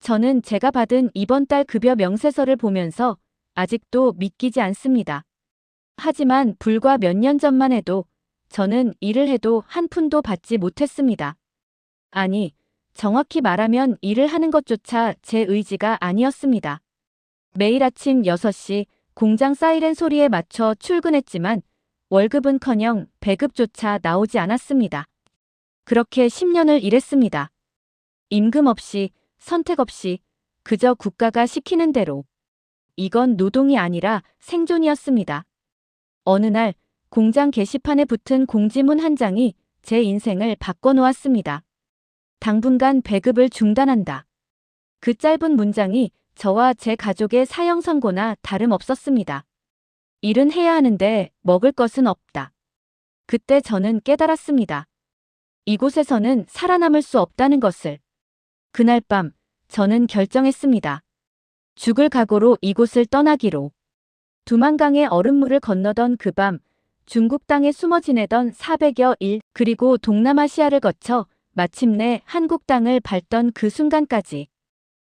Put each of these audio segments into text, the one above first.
저는 제가 받은 이번 달 급여 명세서를 보면서 아직도 믿기지 않습니다. 하지만 불과 몇 년 전만 해도 저는 일을 해도 한 푼도 받지 못했습니다. 아니, 정확히 말하면 일을 하는 것조차 제 의지가 아니었습니다. 매일 아침 6시 공장 사이렌 소리에 맞춰 출근했지만 월급은커녕 배급조차 나오지 않았습니다. 그렇게 10년을 일했습니다. 임금 없이, 선택 없이, 그저 국가가 시키는 대로. 이건 노동이 아니라 생존이었습니다. 어느 날 공장 게시판에 붙은 공지문 한 장이 제 인생을 바꿔놓았습니다. 당분간 배급을 중단한다. 그 짧은 문장이 저와 제 가족의 사형 선고나 다름없었습니다. 일은 해야 하는데 먹을 것은 없다. 그때 저는 깨달았습니다. 이곳에서는 살아남을 수 없다는 것을. 그날 밤 저는 결정했습니다. 죽을 각오로 이곳을 떠나기로. 두만강의 얼음물을 건너던 그 밤, 중국 땅에 숨어 지내던 400여 일, 그리고 동남아시아를 거쳐 마침내 한국 땅을 밟던 그 순간까지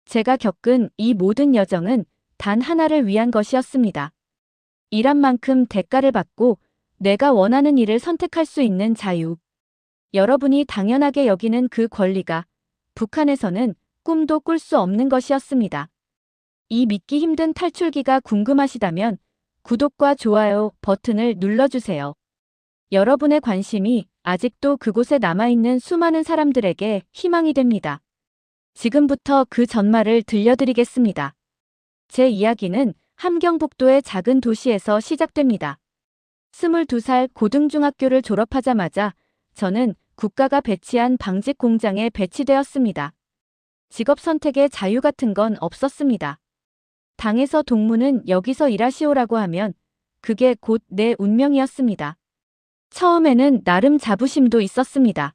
제가 겪은 이 모든 여정은 단 하나를 위한 것이었습니다. 일한 만큼 대가를 받고 내가 원하는 일을 선택할 수 있는 자유. 여러분이 당연하게 여기는 그 권리가 북한에서는 꿈도 꿀 수 없는 것이었습니다. 이 믿기 힘든 탈출기가 궁금하시다면 구독과 좋아요 버튼을 눌러주세요. 여러분의 관심이 아직도 그곳에 남아있는 수많은 사람들에게 희망이 됩니다. 지금부터 그 전말을 들려드리겠습니다. 제 이야기는 함경북도의 작은 도시에서 시작됩니다. 22살 고등중학교를 졸업하자마자 저는 국가가 배치한 방직 공장에 배치되었습니다. 직업 선택의 자유 같은 건 없었습니다. 당에서 동무는 여기서 일하시오라고 하면 그게 곧 내 운명이었습니다. 처음에는 나름 자부심도 있었습니다.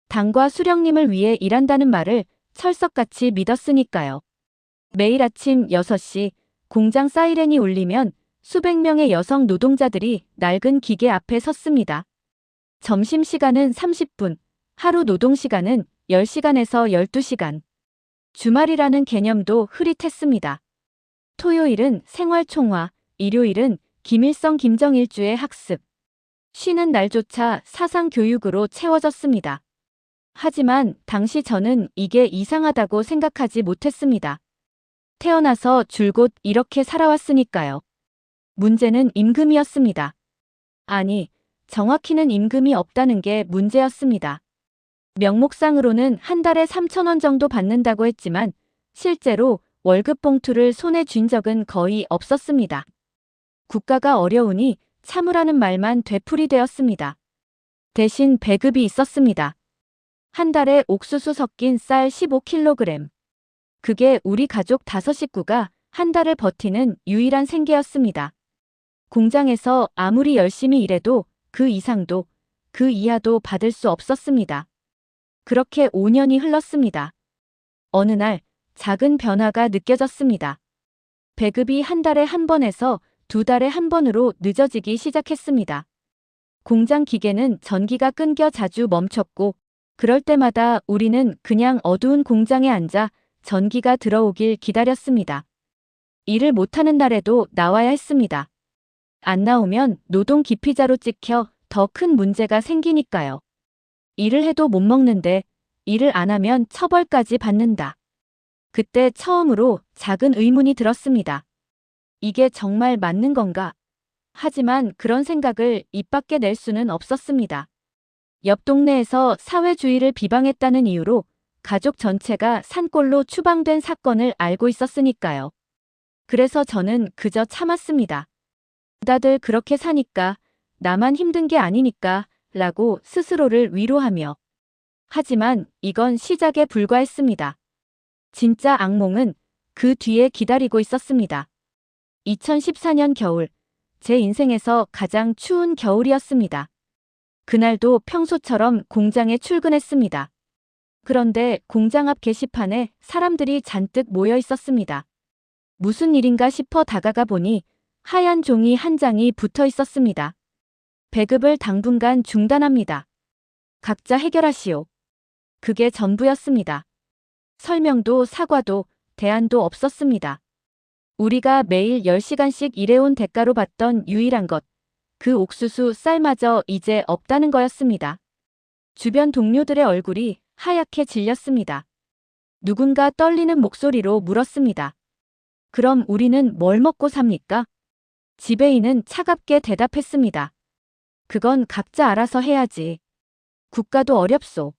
당과 수령님을 위해 일한다는 말을 철석같이 믿었으니까요. 매일 아침 6시 공장 사이렌이 울리면 수백 명의 여성 노동자들이 낡은 기계 앞에 섰습니다. 점심시간은 30분, 하루 노동시간은 10시간에서 12시간. 주말이라는 개념도 흐릿했습니다. 토요일은 생활총화, 일요일은 김일성 김정일주의 학습. 쉬는 날조차 사상교육으로 채워졌습니다. 하지만 당시 저는 이게 이상하다고 생각하지 못했습니다. 태어나서 줄곧 이렇게 살아왔으니까요. 문제는 임금이었습니다. 아니, 정확히는 임금이 없다는 게 문제였습니다. 명목상으로는 한 달에 3,000원 정도 받는다고 했지만 실제로 월급 봉투를 손에 쥔 적은 거의 없었습니다. 국가가 어려우니 참으라는 말만 되풀이되었습니다. 대신 배급이 있었습니다. 한 달에 옥수수 섞인 쌀 15kg. 그게 우리 가족 5식구가 한 달을 버티는 유일한 생계였습니다. 공장에서 아무리 열심히 일해도 그 이상도 그 이하도 받을 수 없었습니다. 그렇게 5년이 흘렀습니다. 어느 날 작은 변화가 느껴졌습니다. 배급이 한 달에 한 번에서 2달에 한 번으로 늦어지기 시작했습니다. 공장 기계는 전기가 끊겨 자주 멈췄고 그럴 때마다 우리는 그냥 어두운 공장에 앉아 전기가 들어오길 기다렸습니다. 일을 못하는 날에도 나와야 했습니다. 안 나오면 노동 기피자로 찍혀 더 큰 문제가 생기니까요. 일을 해도 못 먹는데 일을 안 하면 처벌까지 받는다. 그때 처음으로 작은 의문이 들었습니다. 이게 정말 맞는 건가? 하지만 그런 생각을 입 밖에 낼 수는 없었습니다. 옆 동네에서 사회주의를 비방했다는 이유로 가족 전체가 산골로 추방된 사건을 알고 있었으니까요. 그래서 저는 그저 참았습니다. 다들 그렇게 사니까 나만 힘든 게 아니니까 라고 스스로를 위로하며. 하지만 이건 시작에 불과했습니다. 진짜 악몽은 그 뒤에 기다리고 있었습니다. 2014년 겨울, 제 인생에서 가장 추운 겨울이었습니다. 그날도 평소처럼 공장에 출근했습니다. 그런데 공장 앞 게시판에 사람들이 잔뜩 모여 있었습니다. 무슨 일인가 싶어 다가가 보니 하얀 종이 한 장이 붙어 있었습니다. 배급을 당분간 중단합니다. 각자 해결하시오. 그게 전부였습니다. 설명도 사과도 대안도 없었습니다. 우리가 매일 10시간씩 일해온 대가로 받던 유일한 것, 그 옥수수 쌀마저 이제 없다는 거였습니다. 주변 동료들의 얼굴이 하얗게 질렸습니다. 누군가 떨리는 목소리로 물었습니다. 그럼 우리는 뭘 먹고 삽니까? 지배인은 차갑게 대답했습니다. 그건 각자 알아서 해야지. 국가도 어렵소.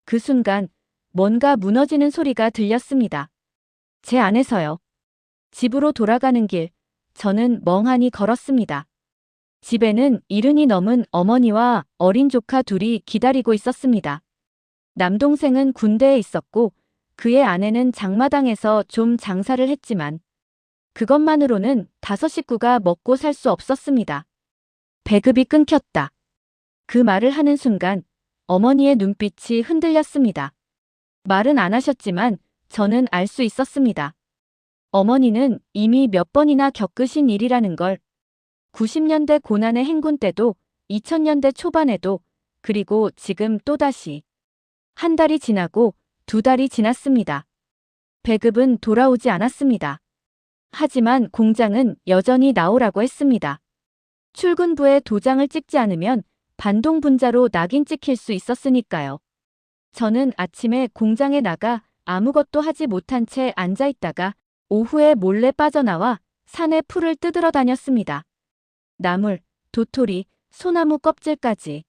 그 순간 뭔가 무너지는 소리가 들렸습니다. 제 안에서요. 집으로 돌아가는 길, 저는 멍하니 걸었습니다. 집에는 70이 넘은 어머니와 어린 조카 둘이 기다리고 있었습니다. 남동생은 군대에 있었고 그의 아내는 장마당에서 좀 장사를 했지만 그것만으로는 5식구가 먹고 살 수 없었습니다. 배급이 끊겼다. 그 말을 하는 순간 어머니의 눈빛이 흔들렸습니다. 말은 안 하셨지만 저는 알 수 있었습니다. 어머니는 이미 몇 번이나 겪으신 일이라는 걸. 90년대 고난의 행군 때도 2000년대 초반에도 그리고 지금 또다시. 한 달이 지나고 2달이 지났습니다. 배급은 돌아오지 않았습니다. 하지만 공장은 여전히 나오라고 했습니다. 출근부에 도장을 찍지 않으면 반동분자로 낙인 찍힐 수 있었으니까요. 저는 아침에 공장에 나가 아무것도 하지 못한 채 앉아 있다가 오후에 몰래 빠져나와 산에 풀을 뜯으러 다녔습니다. 나물, 도토리, 소나무 껍질까지.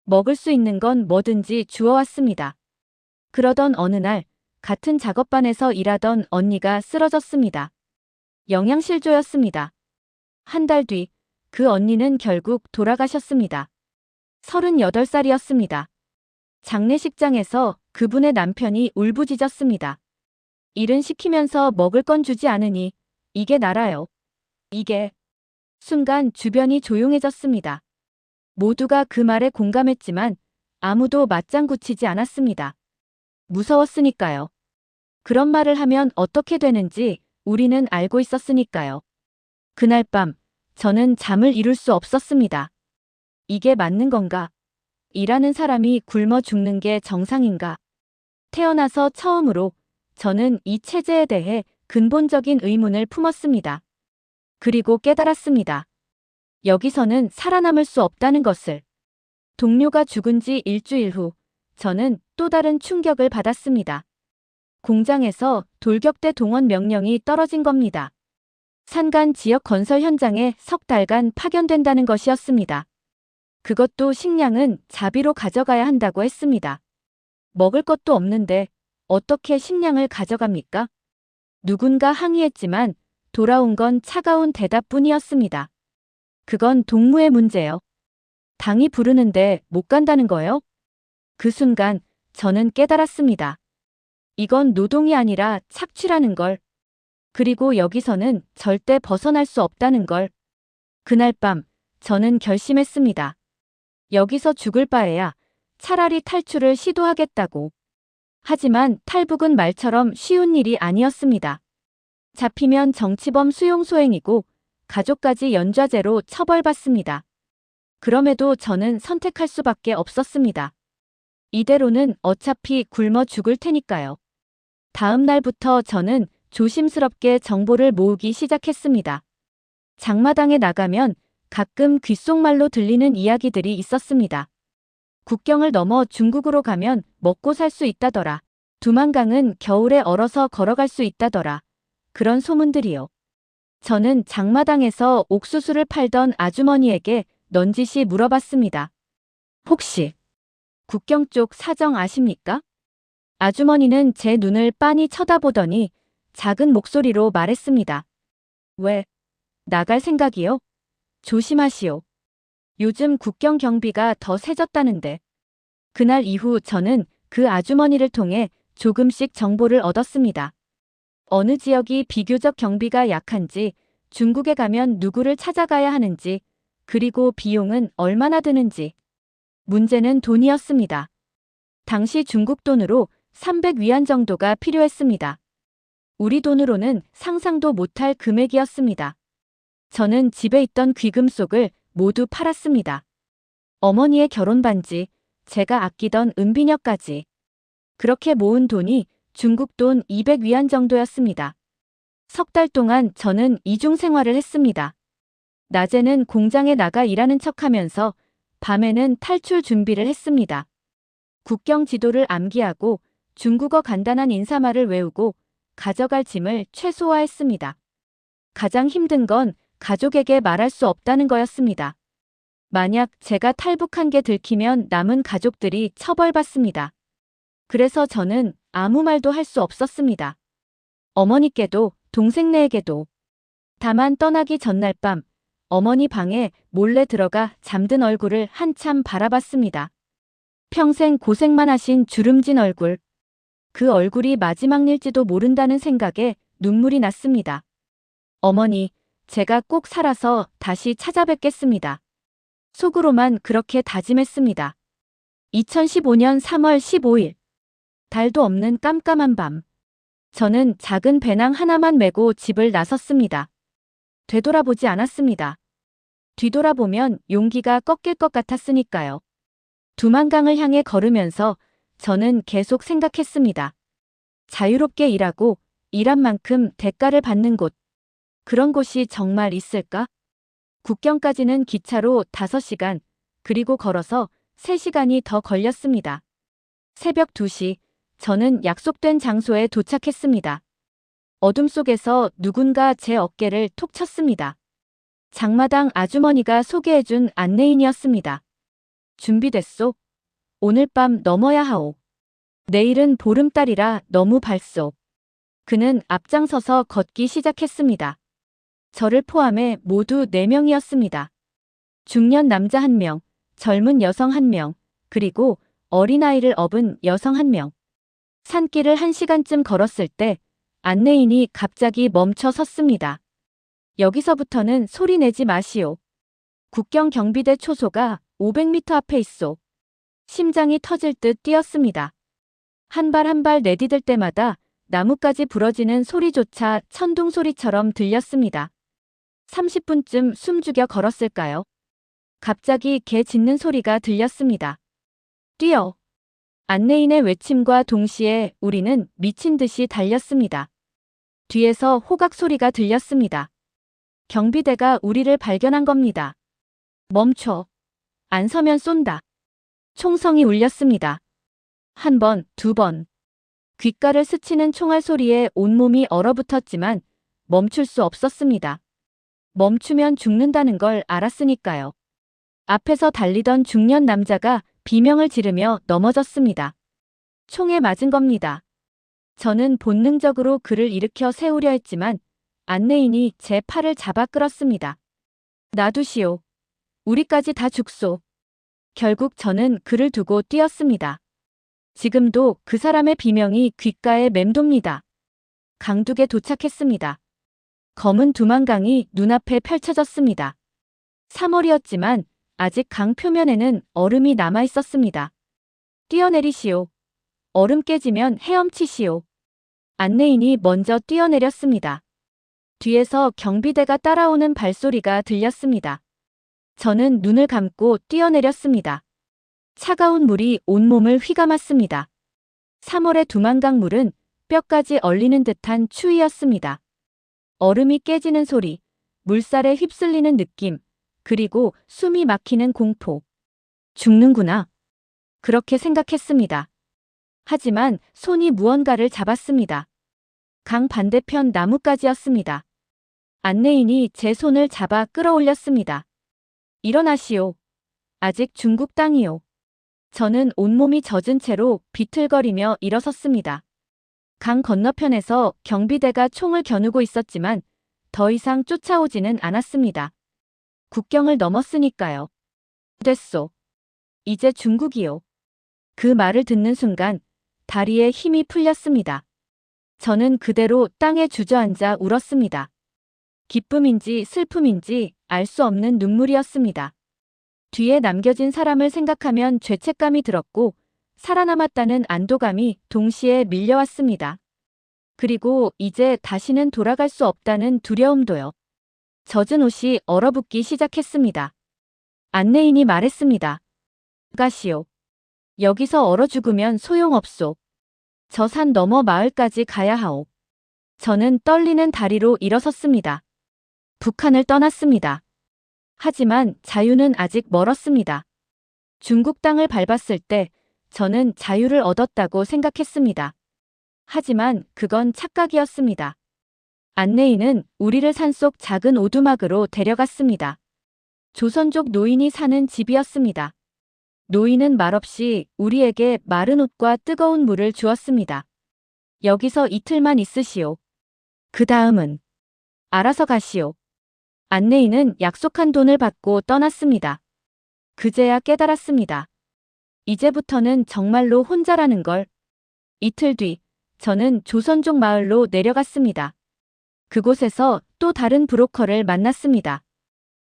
먹을 수 있는 건 뭐든지 주워왔습니다. 그러던 어느 날 같은 작업반에서 일하던 언니가 쓰러졌습니다. 영양실조였습니다. 한 달 뒤 그 언니는 결국 돌아가셨습니다. 38살이었습니다. 장례식장에서 그분의 남편이 울부짖었습니다. 일은 시키면서 먹을 건 주지 않으니 이게 나라요. 이게. 순간 주변이 조용해졌습니다. 모두가 그 말에 공감했지만 아무도 맞장구 치지 않았습니다. 무서웠으니까요. 그런 말을 하면 어떻게 되는지 우리는 알고 있었으니까요. 그날 밤 저는 잠을 이룰 수 없었습니다. 이게 맞는 건가? 일하는 사람이 굶어 죽는 게 정상인가? 태어나서 처음으로 저는 이 체제에 대해 근본적인 의문을 품었습니다. 그리고 깨달았습니다. 여기서는 살아남을 수 없다는 것을. 동료가 죽은 지 일주일 후 저는 또 다른 충격을 받았습니다. 공장에서 돌격대 동원 명령이 떨어진 겁니다. 산간 지역 건설 현장에 석 달간 파견된다는 것이었습니다. 그것도 식량은 자비로 가져가야 한다고 했습니다. 먹을 것도 없는데 어떻게 식량을 가져갑니까? 누군가 항의했지만 돌아온 건 차가운 대답뿐이었습니다. 그건 동무의 문제요. 당이 부르는데 못 간다는 거요? 그 순간 저는 깨달았습니다. 이건 노동이 아니라 착취라는 걸. 그리고 여기서는 절대 벗어날 수 없다는 걸. 그날 밤 저는 결심했습니다. 여기서 죽을 바에야 차라리 탈출을 시도하겠다고. 하지만 탈북은 말처럼 쉬운 일이 아니었습니다. 잡히면 정치범 수용 소행이고 가족까지 연좌제로 처벌받습니다. 그럼에도 저는 선택할 수밖에 없었습니다. 이대로는 어차피 굶어 죽을 테니까요. 다음 날부터 저는 조심스럽게 정보를 모으기 시작했습니다. 장마당에 나가면 가끔 귓속말로 들리는 이야기들이 있었습니다. 국경을 넘어 중국으로 가면 먹고 살 수 있다더라. 두만강은 겨울에 얼어서 걸어갈 수 있다더라. 그런 소문들이요. 저는 장마당에서 옥수수를 팔던 아주머니에게 넌지시 물어봤습니다. 혹시 국경 쪽 사정 아십니까? 아주머니는 제 눈을 빤히 쳐다보더니 작은 목소리로 말했습니다. 왜? 나갈 생각이요? 조심하시오. 요즘 국경 경비가 더 세졌다는데. 그날 이후 저는 그 아주머니를 통해 조금씩 정보를 얻었습니다. 어느 지역이 비교적 경비가 약한지, 중국에 가면 누구를 찾아가야 하는지, 그리고 비용은 얼마나 드는지. 문제는 돈이었습니다. 당시 중국 돈으로 300위안 정도가 필요했습니다. 우리 돈으로는 상상도 못할 금액이었습니다. 저는 집에 있던 귀금속을 모두 팔았습니다. 어머니의 결혼 반지, 제가 아끼던 은비녀까지. 그렇게 모은 돈이 중국 돈 200위안 정도였습니다. 석 달 동안 저는 이중 생활을 했습니다. 낮에는 공장에 나가 일하는 척하면서 밤에는 탈출 준비를 했습니다. 국경 지도를 암기하고 중국어 간단한 인사말을 외우고 가져갈 짐을 최소화했습니다. 가장 힘든 건 가족에게 말할 수 없다는 거였습니다. 만약 제가 탈북한 게 들키면 남은 가족들이 처벌받습니다. 그래서 저는 아무 말도 할 수 없었습니다. 어머니께도 동생네에게도. 다만 떠나기 전날 밤 어머니 방에 몰래 들어가 잠든 얼굴을 한참 바라봤습니다. 평생 고생만 하신 주름진 얼굴. 그 얼굴이 마지막 일지도 모른다는 생각에 눈물이 났습니다. 어머니, 제가 꼭 살아서 다시 찾아뵙겠습니다. 속으로만 그렇게 다짐했습니다. 2015년 3월 15일. 달도 없는 깜깜한 밤. 저는 작은 배낭 하나만 메고 집을 나섰습니다. 되돌아보지 않았습니다. 뒤돌아보면 용기가 꺾일 것 같았으니까요. 두만강을 향해 걸으면서 저는 계속 생각했습니다. 자유롭게 일하고 일한 만큼 대가를 받는 곳. 그런 곳이 정말 있을까? 국경까지는 기차로 5시간, 그리고 걸어서 3시간이 더 걸렸습니다. 새벽 2시, 저는 약속된 장소에 도착했습니다. 어둠 속에서 누군가 제 어깨를 톡 쳤습니다. 장마당 아주머니가 소개해준 안내인이었습니다. 준비됐소? 오늘 밤 넘어야 하오. 내일은 보름달이라 너무 밝소. 그는 앞장서서 걷기 시작했습니다. 저를 포함해 모두 4명이었습니다. 중년 남자 1명, 젊은 여성 1명, 그리고 어린아이를 업은 여성 1명. 산길을 1시간쯤 걸었을 때 안내인이 갑자기 멈춰 섰습니다. 여기서부터는 소리 내지 마시오. 국경 경비대 초소가 500m 앞에 있소. 심장이 터질 듯 뛰었습니다. 한 발 한 발 내디딜 때마다 나뭇가지 부러지는 소리조차 천둥 소리처럼 들렸습니다. 30분쯤 숨죽여 걸었을까요? 갑자기 개 짖는 소리가 들렸습니다. 뛰어! 안내인의 외침과 동시에 우리는 미친 듯이 달렸습니다. 뒤에서 호각 소리가 들렸습니다. 경비대가 우리를 발견한 겁니다. 멈춰. 안 서면 쏜다. 총성이 울렸습니다. 1번, 2번. 귓가를 스치는 총알 소리에 온몸이 얼어붙었지만 멈출 수 없었습니다. 멈추면 죽는다는 걸 알았으니까요. 앞에서 달리던 중년 남자가 비명을 지르며 넘어졌습니다. 총에 맞은 겁니다. 저는 본능적으로 그를 일으켜 세우려 했지만 안내인이 제 팔을 잡아 끌었습니다. 놔두시오. 우리까지 다 죽소. 결국 저는 그를 두고 뛰었습니다. 지금도 그 사람의 비명이 귓가에 맴돕니다. 강둑에 도착했습니다. 검은 두만강이 눈앞에 펼쳐졌습니다. 3월이었지만 아직 강 표면에는 얼음이 남아 있었습니다. 뛰어내리시오. 얼음 깨지면 헤엄치시오. 안내인이 먼저 뛰어내렸습니다. 뒤에서 경비대가 따라오는 발소리가 들렸습니다. 저는 눈을 감고 뛰어내렸습니다. 차가운 물이 온몸을 휘감았습니다. 3월의 두만강 물은 뼈까지 얼리는 듯한 추위였습니다. 얼음이 깨지는 소리, 물살에 휩쓸리는 느낌, 그리고 숨이 막히는 공포. 죽는구나. 그렇게 생각했습니다. 하지만 손이 무언가를 잡았습니다. 강 반대편 나뭇가지였습니다. 안내인이 제 손을 잡아 끌어올렸습니다. 일어나시오. 아직 중국 땅이오. 저는 온몸이 젖은 채로 비틀거리며 일어섰습니다. 강 건너편에서 경비대가 총을 겨누고 있었지만 더 이상 쫓아오지는 않았습니다. 국경을 넘었으니까요. 됐소. 이제 중국이요. 그 말을 듣는 순간 다리에 힘이 풀렸습니다. 저는 그대로 땅에 주저앉아 울었습니다. 기쁨인지 슬픔인지 알 수 없는 눈물이었습니다. 뒤에 남겨진 사람을 생각하면 죄책감이 들었고 살아남았다는 안도감이 동시에 밀려왔습니다. 그리고 이제 다시는 돌아갈 수 없다는 두려움도요. 젖은 옷이 얼어붙기 시작했습니다. 안내인이 말했습니다. 가시오. 여기서 얼어 죽으면 소용없소. 저 산 너머 마을까지 가야 하오. 저는 떨리는 다리로 일어섰습니다. 북한을 떠났습니다. 하지만 자유는 아직 멀었습니다. 중국 땅을 밟았을 때 저는 자유를 얻었다고 생각했습니다. 하지만 그건 착각이었습니다. 안내인은 우리를 산속 작은 오두막으로 데려갔습니다. 조선족 노인이 사는 집이었습니다. 노인은 말없이 우리에게 마른 옷과 뜨거운 물을 주었습니다. 여기서 이틀만 있으시오. 그 다음은 알아서 가시오. 안내인은 약속한 돈을 받고 떠났습니다. 그제야 깨달았습니다. 이제부터는 정말로 혼자라는 걸. 이틀 뒤, 저는 조선족 마을로 내려갔습니다. 그곳에서 또 다른 브로커를 만났습니다.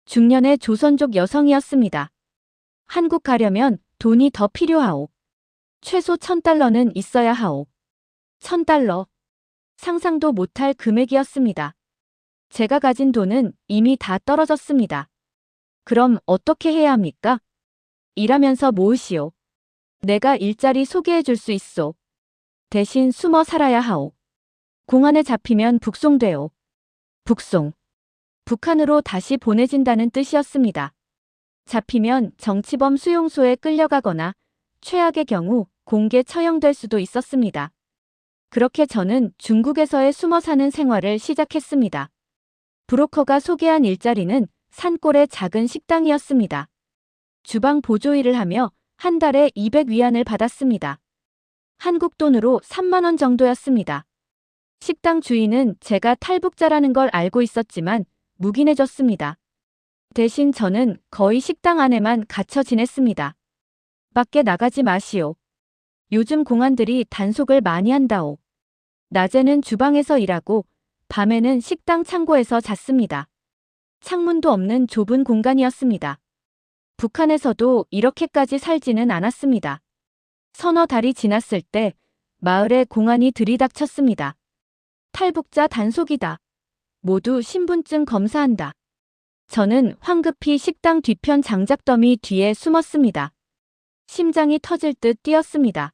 중년의 조선족 여성이었습니다. 한국 가려면 돈이 더 필요하오. 최소 1,000달러는 있어야 하오. 1,000달러. 상상도 못할 금액이었습니다. 제가 가진 돈은 이미 다 떨어졌습니다. 그럼 어떻게 해야 합니까? 일하면서 모으시오. 내가 일자리 소개해 줄 수 있소. 대신 숨어 살아야 하오. 공안에 잡히면 북송돼오. 북송. 북한으로 다시 보내진다는 뜻이었습니다. 잡히면 정치범 수용소에 끌려가거나 최악의 경우 공개 처형될 수도 있었습니다. 그렇게 저는 중국에서의 숨어 사는 생활을 시작했습니다. 브로커가 소개한 일자리는 산골의 작은 식당이었습니다. 주방 보조 일을 하며 한 달에 200위안을 받았습니다. 한국 돈으로 3만 원 정도였습니다. 식당 주인은 제가 탈북자라는 걸 알고 있었지만 묵인해줬습니다. 대신 저는 거의 식당 안에만 갇혀 지냈습니다. 밖에 나가지 마시오. 요즘 공안들이 단속을 많이 한다오. 낮에는 주방에서 일하고 밤에는 식당 창고에서 잤습니다. 창문도 없는 좁은 공간이었습니다. 북한에서도 이렇게까지 살지는 않았습니다. 서너 달이 지났을 때 마을에 공안이 들이닥쳤습니다. 탈북자 단속이다. 모두 신분증 검사한다. 저는 황급히 식당 뒤편 장작더미 뒤에 숨었습니다. 심장이 터질 듯 뛰었습니다.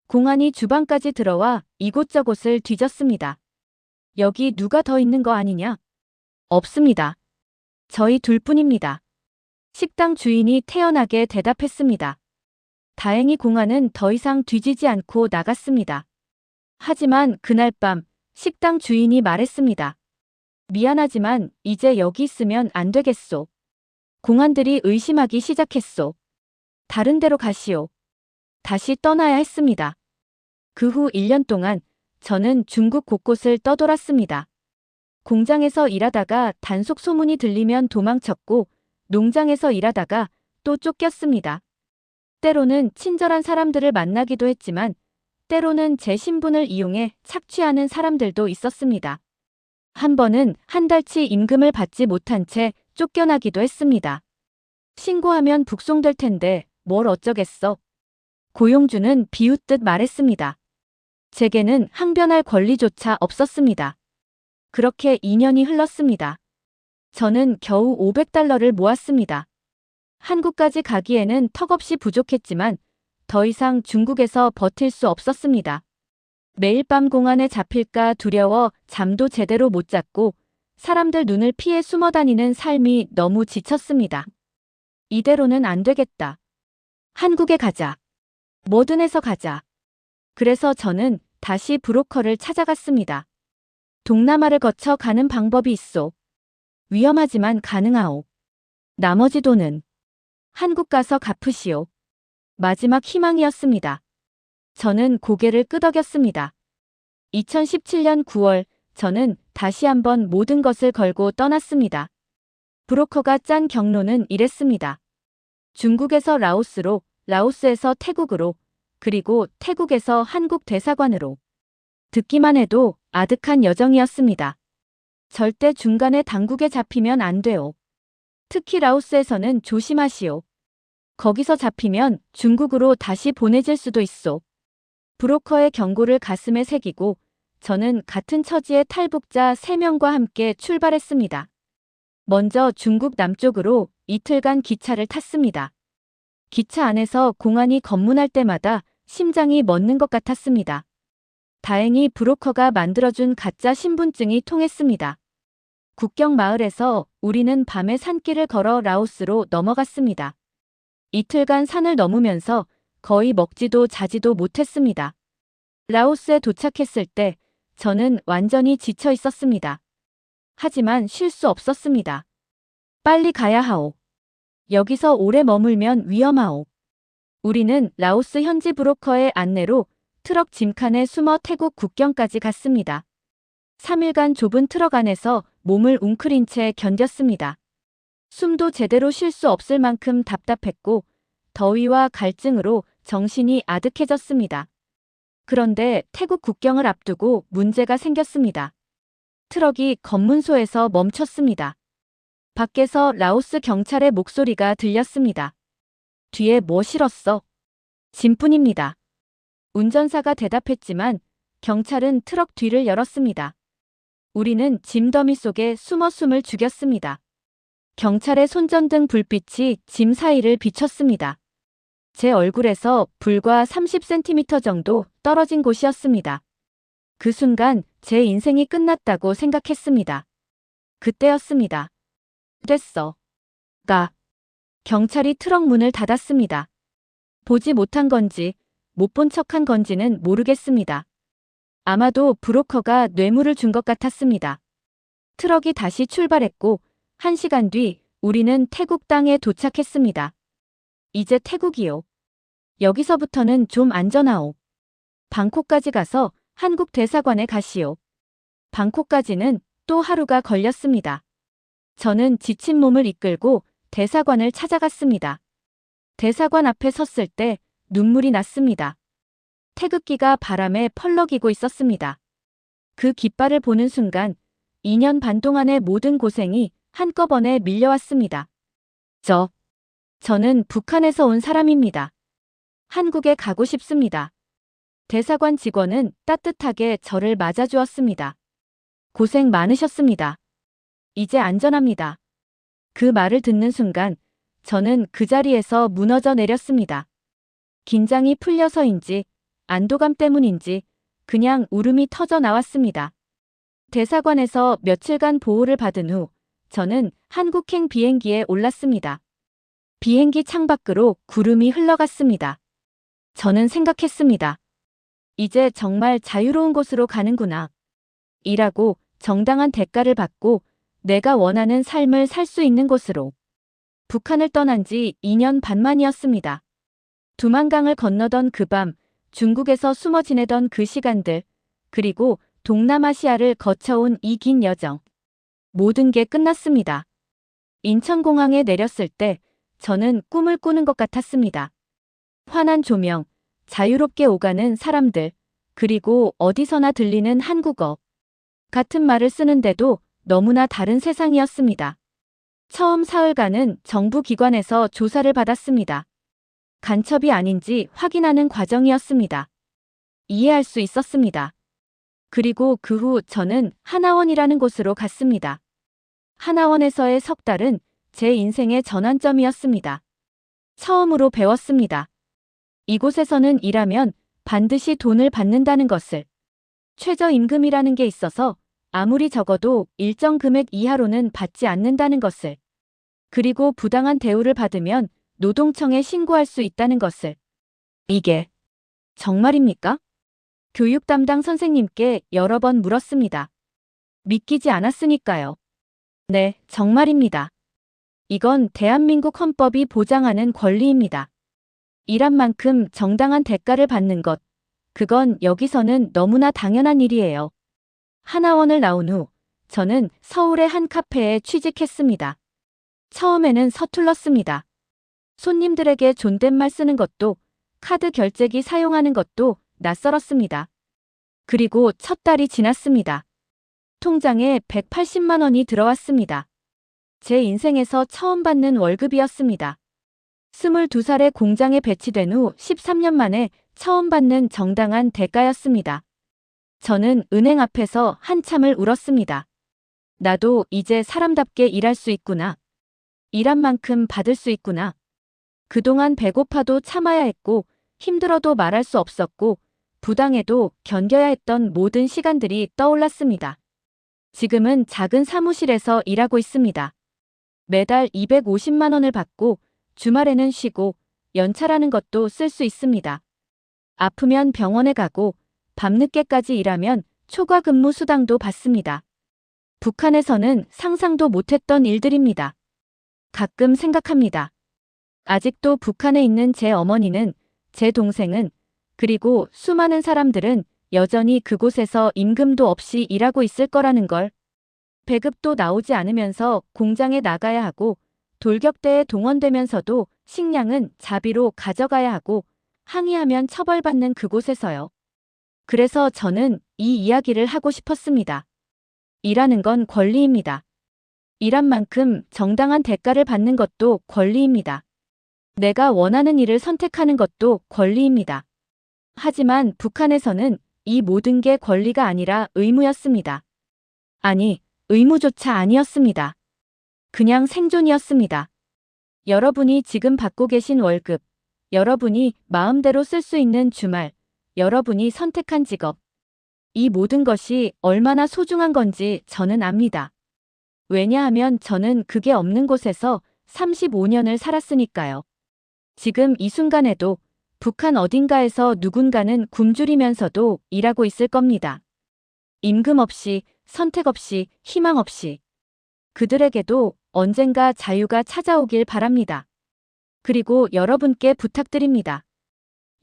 공안이 주방까지 들어와 이곳저곳을 뒤졌습니다. 여기 누가 더 있는 거 아니냐? 없습니다. 저희 둘뿐입니다. 식당 주인이 태연하게 대답했습니다. 다행히 공안은 더 이상 뒤지지 않고 나갔습니다. 하지만 그날 밤 식당 주인이 말했습니다. 미안하지만 이제 여기 있으면 안 되겠소. 공안들이 의심하기 시작했소. 다른 데로 가시오. 다시 떠나야 했습니다. 그 후 1년 동안 저는 중국 곳곳을 떠돌았습니다. 공장에서 일하다가 단속 소문이 들리면 도망쳤고 농장에서 일하다가 또 쫓겼습니다. 때로는 친절한 사람들을 만나기도 했지만 때로는 제 신분을 이용해 착취하는 사람들도 있었습니다. 한 번은 한 달치 임금을 받지 못한 채 쫓겨나기도 했습니다. 신고하면 북송될 텐데 뭘 어쩌겠어. 고용주는 비웃듯 말했습니다. 제게는 항변할 권리조차 없었습니다. 그렇게 2년이 흘렀습니다. 저는 겨우 500달러를 모았습니다. 한국까지 가기에는 턱없이 부족했지만 더 이상 중국에서 버틸 수 없었습니다. 매일 밤 공안에 잡힐까 두려워 잠도 제대로 못 잤고 사람들 눈을 피해 숨어 다니는 삶이 너무 지쳤습니다. 이대로는 안 되겠다. 한국에 가자. 뭐든 해서 가자. 그래서 저는 다시 브로커를 찾아갔습니다. 동남아를 거쳐 가는 방법이 있소. 위험하지만 가능하오. 나머지 돈은 한국 가서 갚으시오. 마지막 희망이었습니다. 저는 고개를 끄덕였습니다. 2017년 9월 저는 다시 한번 모든 것을 걸고 떠났습니다. 브로커가 짠 경로는 이랬습니다. 중국에서 라오스로, 라오스에서 태국으로, 그리고 태국에서 한국 대사관으로. 듣기만 해도 아득한 여정이었습니다. 절대 중간에 당국에 잡히면 안 돼요. 특히 라오스에서는 조심하시오. 거기서 잡히면 중국으로 다시 보내질 수도 있소. 브로커의 경고를 가슴에 새기고 저는 같은 처지의 탈북자 3명과 함께 출발했습니다. 먼저 중국 남쪽으로 이틀간 기차를 탔습니다. 기차 안에서 공안이 검문할 때마다 심장이 멎는 것 같았습니다. 다행히 브로커가 만들어준 가짜 신분증이 통했습니다. 국경 마을에서 우리는 밤에 산길을 걸어 라오스로 넘어갔습니다. 이틀간 산을 넘으면서 거의 먹지도 자지도 못했습니다. 라오스에 도착했을 때 저는 완전히 지쳐 있었습니다. 하지만 쉴 수 없었습니다. 빨리 가야 하오. 여기서 오래 머물면 위험하오. 우리는 라오스 현지 브로커의 안내로 트럭 짐칸에 숨어 태국 국경까지 갔습니다. 3일간 좁은 트럭 안에서 몸을 웅크린 채 견뎠습니다. 숨도 제대로 쉴 수 없을 만큼 답답했고 더위와 갈증으로 정신이 아득해졌습니다. 그런데 태국 국경을 앞두고 문제가 생겼습니다. 트럭이 검문소에서 멈췄습니다. 밖에서 라오스 경찰의 목소리가 들렸습니다. 뒤에 뭐 실었어? 짐뿐입니다. 운전사가 대답했지만 경찰은 트럭 뒤를 열었습니다. 우리는 짐 더미 속에 숨어 숨을 죽였습니다. 경찰의 손전등 불빛이 짐 사이를 비췄습니다. 제 얼굴에서 불과 30cm 정도 떨어진 곳이었습니다. 그 순간 제 인생이 끝났다고 생각했습니다. 그때였습니다. 됐어. 경찰이 트럭 문을 닫았습니다. 보지 못한 건지 못 본 척한 건지는 모르겠습니다. 아마도 브로커가 뇌물을 준 것 같았습니다. 트럭이 다시 출발했고 1시간 뒤 우리는 태국 땅에 도착했습니다. 이제 태국이요. 여기서부터는 좀 안전하오. 방콕까지 가서 한국 대사관에 가시오. 방콕까지는 또 하루가 걸렸습니다. 저는 지친 몸을 이끌고 대사관을 찾아갔습니다. 대사관 앞에 섰을 때 눈물이 났습니다. 태극기가 바람에 펄럭이고 있었습니다. 그 깃발을 보는 순간 2년 반 동안의 모든 고생이 한꺼번에 밀려왔습니다. 저는 북한에서 온 사람입니다. 한국에 가고 싶습니다. 대사관 직원은 따뜻하게 저를 맞아주었습니다. 고생 많으셨습니다. 이제 안전합니다. 그 말을 듣는 순간 저는 그 자리에서 무너져 내렸습니다. 긴장이 풀려서인지 안도감 때문인지 그냥 울음이 터져 나왔습니다. 대사관에서 며칠간 보호를 받은 후 저는 한국행 비행기에 올랐습니다. 비행기 창밖으로 구름이 흘러갔습니다. 저는 생각했습니다. 이제 정말 자유로운 곳으로 가는구나. 일하고 정당한 대가를 받고 내가 원하는 삶을 살 수 있는 곳으로. 북한을 떠난 지 2년 반 만이었습니다. 두만강을 건너던 그 밤, 중국에서 숨어 지내던 그 시간들, 그리고 동남아시아를 거쳐온 이 긴 여정. 모든 게 끝났습니다. 인천공항에 내렸을 때 저는 꿈을 꾸는 것 같았습니다. 환한 조명, 자유롭게 오가는 사람들, 그리고 어디서나 들리는 한국어. 같은 말을 쓰는데도 너무나 다른 세상이었습니다. 처음 사흘간은 정부 기관에서 조사를 받았습니다. 간첩이 아닌지 확인하는 과정이었습니다. 이해할 수 있었습니다. 그리고 그 후 저는 하나원이라는 곳으로 갔습니다. 하나원에서의 석 달은 제 인생의 전환점이었습니다. 처음으로 배웠습니다. 이곳에서는 일하면 반드시 돈을 받는다는 것을. 최저임금이라는 게 있어서 아무리 적어도 일정 금액 이하로는 받지 않는다는 것을. 그리고 부당한 대우를 받으면 노동청에 신고할 수 있다는 것을. 이게 정말입니까? 교육 담당 선생님께 여러 번 물었습니다. 믿기지 않았으니까요. 네, 정말입니다. 이건 대한민국 헌법이 보장하는 권리입니다. 일한 만큼 정당한 대가를 받는 것. 그건 여기서는 너무나 당연한 일이에요. 하나원을 나온 후 저는 서울의 한 카페에 취직했습니다. 처음에는 서툴렀습니다. 손님들에게 존댓말 쓰는 것도 카드 결제기 사용하는 것도 낯설었습니다. 그리고 첫 달이 지났습니다. 통장에 180만 원이 들어왔습니다. 제 인생에서 처음 받는 월급이었습니다. 22살에 공장에 배치된 후 13년 만에 처음 받는 정당한 대가였습니다. 저는 은행 앞에서 한참을 울었습니다. 나도 이제 사람답게 일할 수 있구나. 일한 만큼 받을 수 있구나. 그동안 배고파도 참아야 했고 힘들어도 말할 수 없었고 부당해도 견뎌야 했던 모든 시간들이 떠올랐습니다. 지금은 작은 사무실에서 일하고 있습니다. 매달 250만 원을 받고 주말에는 쉬고 연차라는 것도 쓸 수 있습니다. 아프면 병원에 가고 밤늦게까지 일하면 초과 근무 수당도 받습니다. 북한에서는 상상도 못했던 일들입니다. 가끔 생각합니다. 아직도 북한에 있는 제 어머니는, 제 동생은, 그리고 수많은 사람들은 여전히 그곳에서 임금도 없이 일하고 있을 거라는 걸. 배급도 나오지 않으면서 공장에 나가야 하고 돌격대에 동원되면서도 식량은 자비로 가져가야 하고 항의하면 처벌받는 그곳에서요. 그래서 저는 이 이야기를 하고 싶었습니다. 일하는 건 권리입니다. 일한 만큼 정당한 대가를 받는 것도 권리입니다. 내가 원하는 일을 선택하는 것도 권리입니다. 하지만 북한에서는 이 모든 게 권리가 아니라 의무였습니다. 아니, 의무조차 아니었습니다. 그냥 생존이었습니다. 여러분이 지금 받고 계신 월급, 여러분이 마음대로 쓸 수 있는 주말, 여러분이 선택한 직업. 이 모든 것이 얼마나 소중한 건지 저는 압니다. 왜냐하면 저는 그게 없는 곳에서 35년을 살았으니까요. 지금 이 순간에도 북한 어딘가에서 누군가는 굶주리면서도 일하고 있을 겁니다. 임금 없이, 선택 없이, 희망 없이. 그들에게도 언젠가 자유가 찾아오길 바랍니다. 그리고 여러분께 부탁드립니다.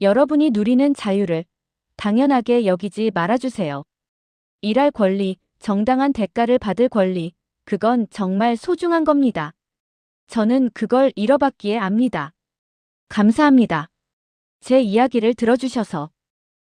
여러분이 누리는 자유를 당연하게 여기지 말아주세요. 일할 권리, 정당한 대가를 받을 권리, 그건 정말 소중한 겁니다. 저는 그걸 잃어봤기에 압니다. 감사합니다. 제 이야기를 들어주셔서.